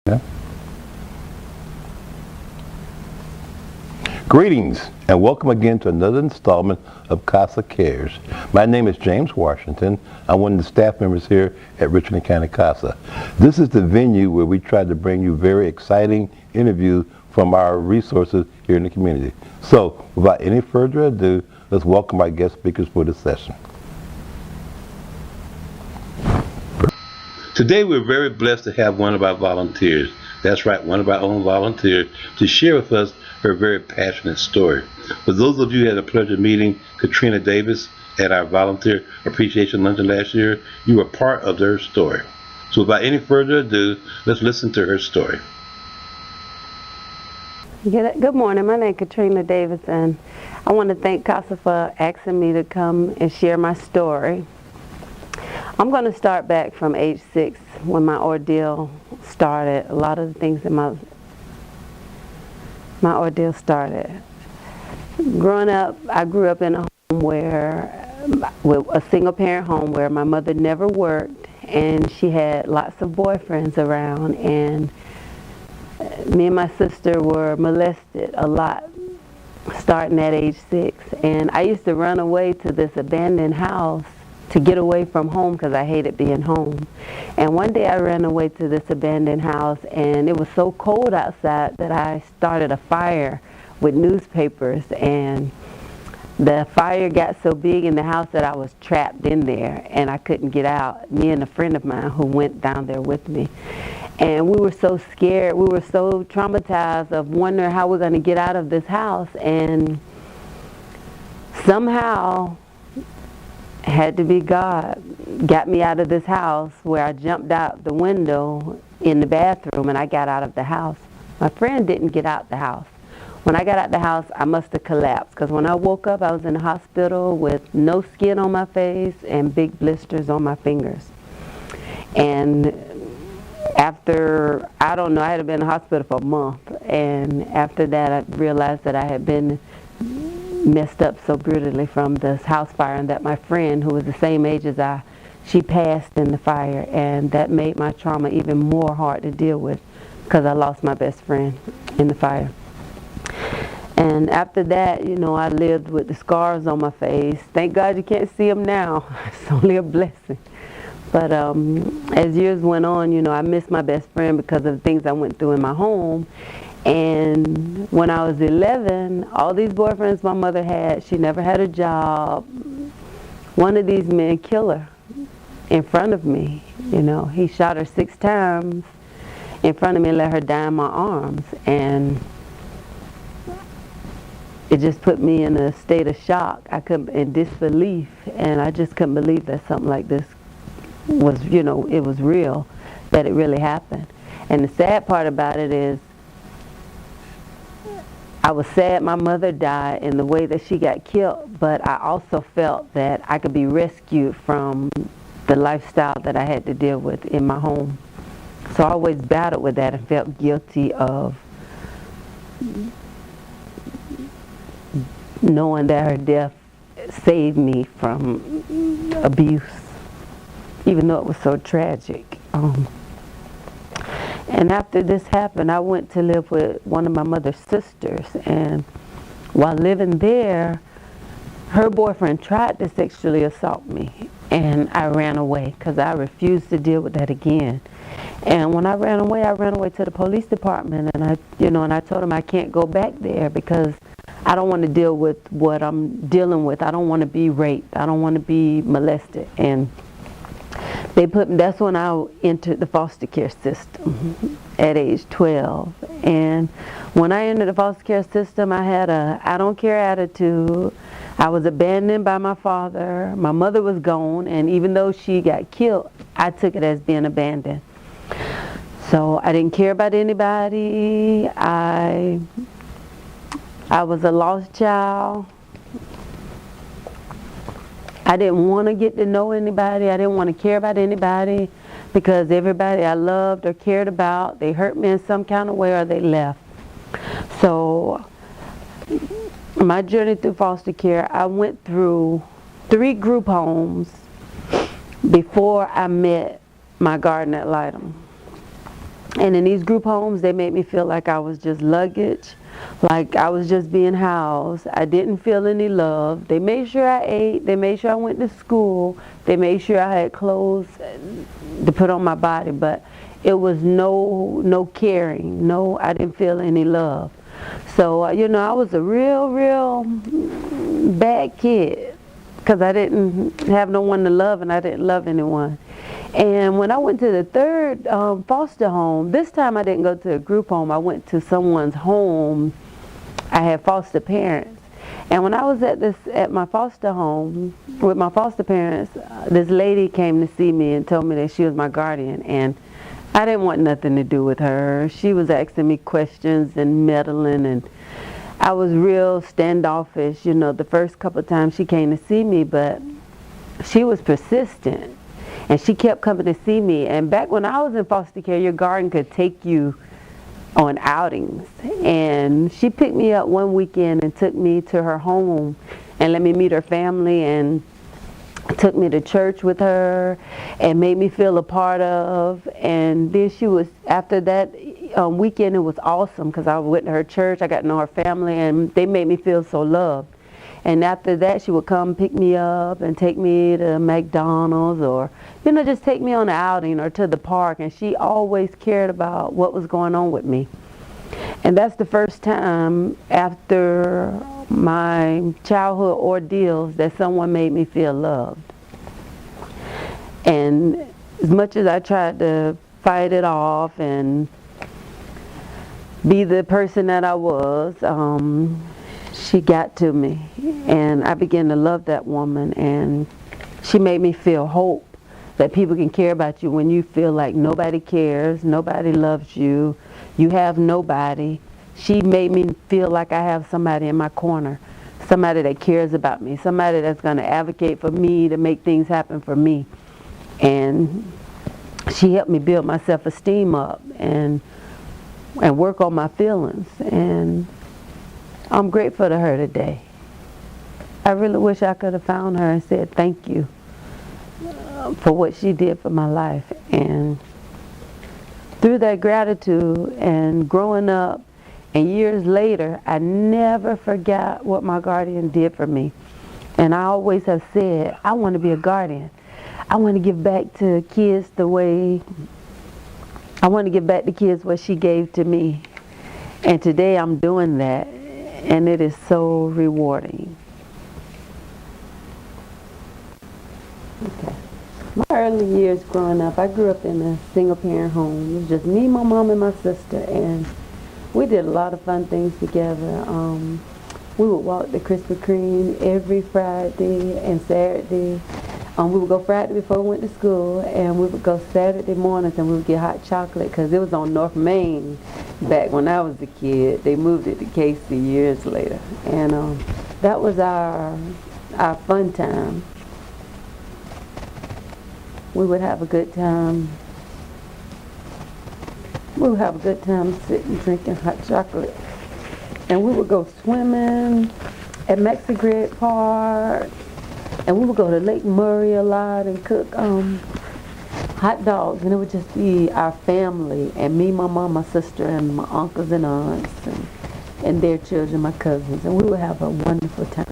Yeah. Greetings and welcome again to another installment of Casa Cares. My name is James Washington. I'm one of the staff members here at Richland County Casa. This is the venue where we try to bring you very exciting interviews from our resources here in the community. So without any further ado, let's welcome our guest speakers for this session. Today we're very blessed to have one of our volunteers. That's right, one of our own volunteers to share with us her very passionate story. For those of you who had the pleasure of meeting Katrina Davis at our volunteer appreciation luncheon last year, you were part of their story. So without any further ado, let's listen to her story. Good morning, my name is Katrina Davis, and I want to thank Casa for asking me to come and share my story. I'm going to start back from age 6 when my ordeal started. A lot of the things in my ordeal started. Growing up, I grew up in a home with a single parent home where my mother never worked and she had lots of boyfriends around, and me and my sister were molested a lot starting at age 6, and I used to run away to this abandoned house to get away from home because I hated being home. And one day I ran away to this abandoned house, and it was so cold outside that I started a fire with newspapers, and the fire got so big in the house that I was trapped in there and I couldn't get out, me and a friend of mine who went down there with me. And we were so scared, we were so traumatized of wondering how we're going to get out of this house, and somehow had to be God got me out of this house, where I jumped out the window in the bathroom and I got out of the house. My friend didn't get out the house. When I got out the house, I must have collapsed, because when I woke up, I was in the hospital with no skin on my face and big blisters on my fingers. And after, I don't know, I had been in the hospital for a month, and after that I realized that I had been messed up so brutally from this house fire, and that my friend, who was the same age as I, she passed in the fire, and that made my trauma even more hard to deal with, because I lost my best friend in the fire. And after that, you know, I lived with the scars on my face. Thank God you can't see them now. It's only a blessing. But as years went on, you know, I missed my best friend because of the things I went through in my home. And when I was 11, all these boyfriends my mother had, she never had a job. One of these men killed her in front of me. You know, he shot her 6 times in front of me and let her die in my arms. And it just put me in a state of shock. I couldn't, in disbelief, and I just couldn't believe that something like this was, you know, it was real, that it really happened. And the sad part about it is, I was sad my mother died in the way that she got killed, but I also felt that I could be rescued from the lifestyle that I had to deal with in my home. So I always battled with that and felt guilty of knowing that her death saved me from abuse, even though it was so tragic. And after this happened, I went to live with one of my mother's sisters, and while living there, her boyfriend tried to sexually assault me, and I ran away because I refused to deal with that again. And when I ran away to the police department, and I told them I can't go back there because I don't want to deal with what I'm dealing with. I don't want to be raped. I don't want to be molested. And that's when I entered the foster care system at age 12. And when I entered the foster care system, I had a I don't care attitude. I was abandoned by my father. My mother was gone, and even though she got killed, I took it as being abandoned. So I didn't care about anybody. I was a lost child. I didn't want to get to know anybody. I didn't want to care about anybody, because everybody I loved or cared about, they hurt me in some kind of way or they left. So my journey through foster care, I went through 3 group homes before I met my garden ad litem. And in these group homes, they made me feel like I was just luggage, like I was just being housed. I didn't feel any love. They made sure I ate. They made sure I went to school. They made sure I had clothes to put on my body, but it was no caring. No, I didn't feel any love. So, I was a real bad kid because I didn't have no one to love and I didn't love anyone. And when I went to the third foster home, this time I didn't go to a group home. I went to someone's home. I had foster parents. And when I was at my foster home with my foster parents, this lady came to see me and told me that she was my guardian. And I didn't want nothing to do with her. She was asking me questions and meddling, and I was real standoffish, the first couple of times she came to see me, but she was persistent. And she kept coming to see me. And back when I was in foster care, your guardian could take you on outings. And she picked me up one weekend and took me to her home and let me meet her family and took me to church with her and made me feel a part of. And then after that weekend, it was awesome because I went to her church, I got to know her family, and they made me feel so loved. And after that, she would come pick me up and take me to McDonald's or, just take me on an outing or to the park. And she always cared about what was going on with me. And that's the first time after my childhood ordeals that someone made me feel loved. And as much as I tried to fight it off and be the person that I was, she got to me, and I began to love that woman, and she made me feel hope that people can care about you when you feel like nobody cares, nobody loves you, you have nobody. She made me feel like I have somebody in my corner, somebody that cares about me, somebody that's going to advocate for me to make things happen for me. And she helped me build my self-esteem up and work on my feelings. And I'm grateful to her today. I really wish I could have found her and said thank you for what she did for my life. And through that gratitude and growing up and years later, I never forgot what my guardian did for me. And I always have said, I want to be a guardian. I want to give back to kids what she gave to me. And today I'm doing that. And it is so rewarding. Okay. My early years growing up, I grew up in a single parent home. It was just me, my mom, and my sister, and we did a lot of fun things together. We would walk the Krispy Kreme every Friday and Saturday. We would go Friday before we went to school, and we would go Saturday mornings and we would get hot chocolate because it was on North Main back when I was a kid. They moved it to Casa years later. And that was our fun time. We would have a good time. We would have a good time sitting drinking hot chocolate. And we would go swimming at Mexigrid Park. And we would go to Lake Murray a lot and cook hot dogs. And it would just be our family, and me, my mom, my sister, and my uncles and aunts, and their children, my cousins. And we would have a wonderful time.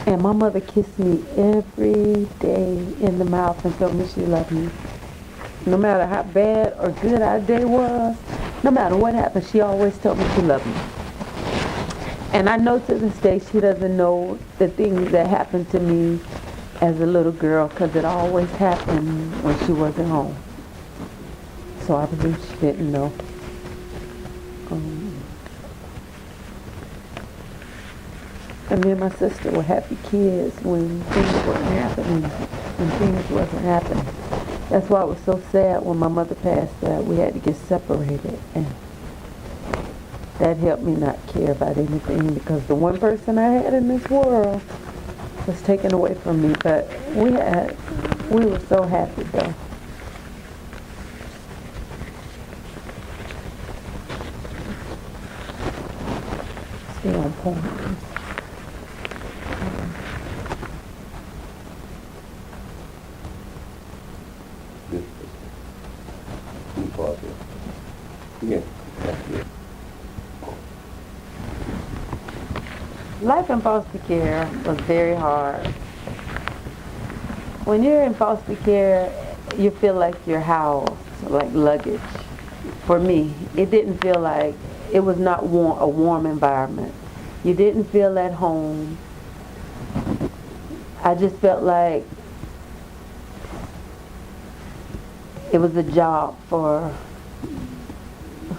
And my mother kissed me every day in the mouth and told me she loved me. No matter how bad or good our day was, no matter what happened, she always told me she loved me. And I know to this day she doesn't know the things that happened to me as a little girl because it always happened when she wasn't home. So I believe she didn't know. And me and my sister were happy kids when things wasn't happening. That's why it was so sad when my mother passed that we had to get separated. And that helped me not care about anything because the one person I had in this world was taken away from me. But we were so happy though. Stay on point. This. You pause here. Yeah. That's it. Life in foster care was very hard. When you're in foster care, you feel like you're housed, like luggage. For me, it didn't feel like, it was not a warm environment. You didn't feel at home. I just felt like it was a job for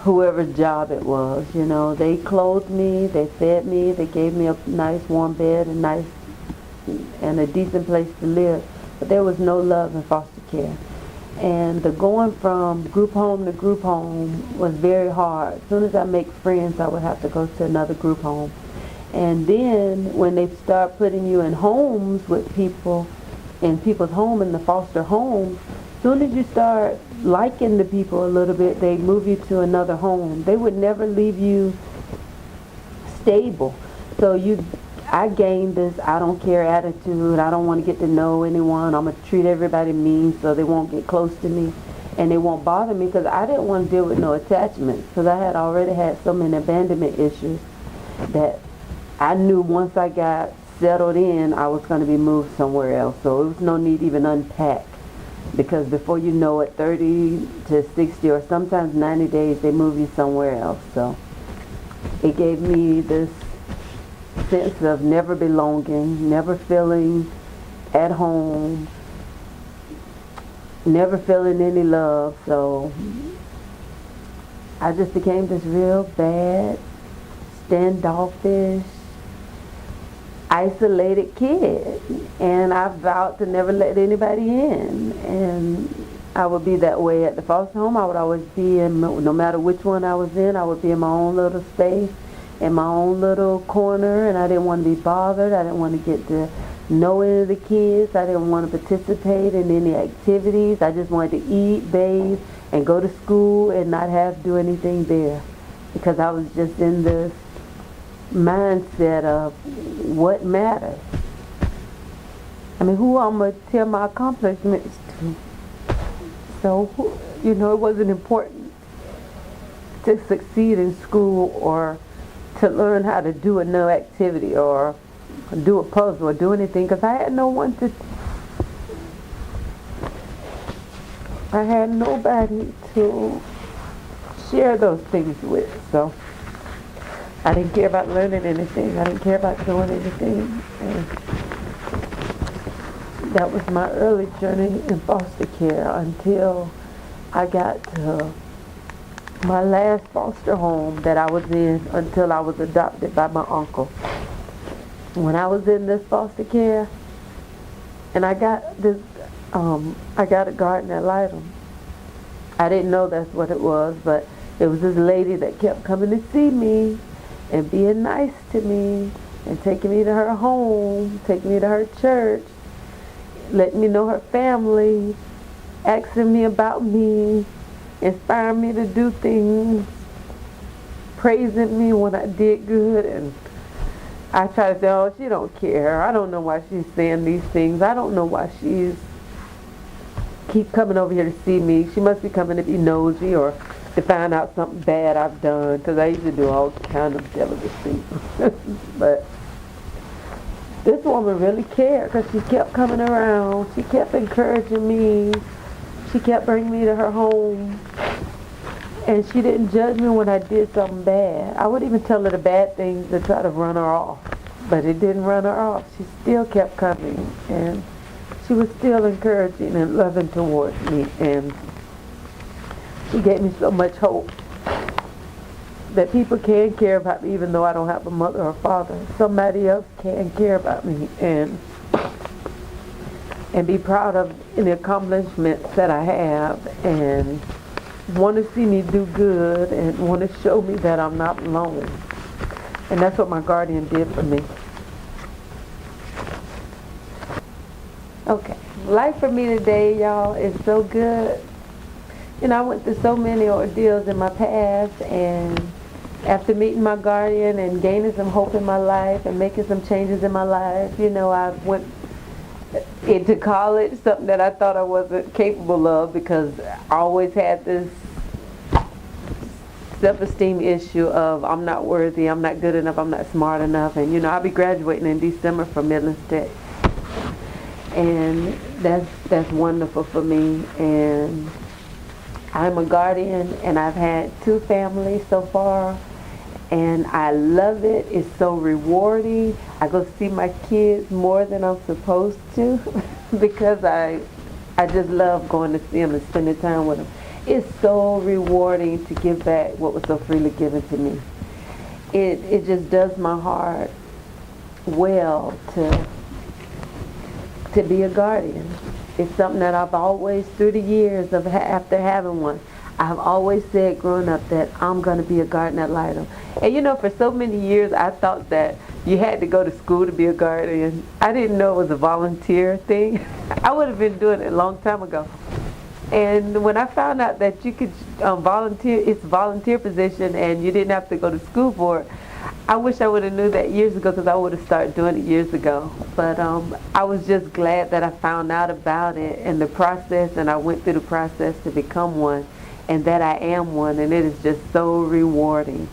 whoever's job it was. You know, they clothed me, they fed me, they gave me a nice warm bed and a decent place to live. But there was no love in foster care. And the going from group home to group home was very hard. As soon as I make friends, I would have to go to another group home. And then when they start putting you in homes with people, in people's home, in the foster homes, as soon as you start liking the people a little bit, they move you to another home. They would never leave you stable. So I gained this I don't care attitude. I don't want to get to know anyone. I'm going to treat everybody mean so they won't get close to me and they won't bother me, because I didn't want to deal with no attachments, because I had already had so many abandonment issues that I knew once I got settled in, I was going to be moved somewhere else. So there was no need to even unpack, because before you know it, 30 to 60 or sometimes 90 days, they move you somewhere else. So it gave me this sense of never belonging, never feeling at home, never feeling any love. So I just became this real bad, standoffish, isolated kid, and I vowed to never let anybody in. And I would be that way at the foster home. I would always be in, no matter which one I was in, I would be in my own little space, in my own little corner, and I didn't want to be bothered. I didn't want to get to know any of the kids. I didn't want to participate in any activities. I just wanted to eat, bathe, and go to school and not have to do anything there, because I was just in this mindset of what matters. I mean, who I'm going to tell my accomplishments to? So, you know, it wasn't important to succeed in school or to learn how to do a new activity or do a puzzle or do anything, because I had no one to, I had nobody to share those things with. So I didn't care about learning anything. I didn't care about doing anything. And that was my early journey in foster care until I got to my last foster home that I was in, until I was adopted by my uncle. When I was in this foster care, and I got this, I got a garden ad litem. I didn't know that's what it was, but it was this lady that kept coming to see me and being nice to me and taking me to her home, taking me to her church, letting me know her family, asking me about me, inspiring me to do things, praising me when I did good. And I try to say, oh, she don't care. I don't know why she's saying these things. I don't know why she's keep coming over here to see me. She must be coming to be nosy or to find out something bad I've done, because I used to do all kind of devilish things. But this woman really cared, because she kept coming around. She kept encouraging me. She kept bringing me to her home. And she didn't judge me when I did something bad. I would even tell her the bad things to try to run her off. But it didn't run her off. She still kept coming. And she was still encouraging and loving towards me. And she gave me so much hope that people can care about me, even though I don't have a mother or father. Somebody else can care about me and be proud of the accomplishments that I have, and want to see me do good and want to show me that I'm not alone. And that's what my guardian did for me. Okay, life for me today, y'all, is so good. You know, I went through so many ordeals in my past, and after meeting my guardian and gaining some hope in my life and making some changes in my life, you know, I went into college, something that I thought I wasn't capable of because I always had this self-esteem issue of I'm not worthy, I'm not good enough, I'm not smart enough. And you know, I'll be graduating in December from Midlands Tech. And that's wonderful for me. And I'm a guardian, and I've had 2 families so far, and I love it. It's so rewarding. I go see my kids more than I'm supposed to because I just love going to see them and spending time with them. It's so rewarding to give back what was so freely given to me. It just does my heart well to be a guardian. It's something that I've always, through the years of after having one, I've always said growing up that I'm going to be a guardian ad litem. And you know, for so many years I thought that you had to go to school to be a guardian. I didn't know it was a volunteer thing. I would have been doing it a long time ago. And when I found out that you could volunteer, it's a volunteer position and you didn't have to go to school for it, I wish I would have knew that years ago because I would have started doing it years ago. But I was just glad that I found out about it and the process, and I went through the process to become one, and that I am one, and it is just so rewarding.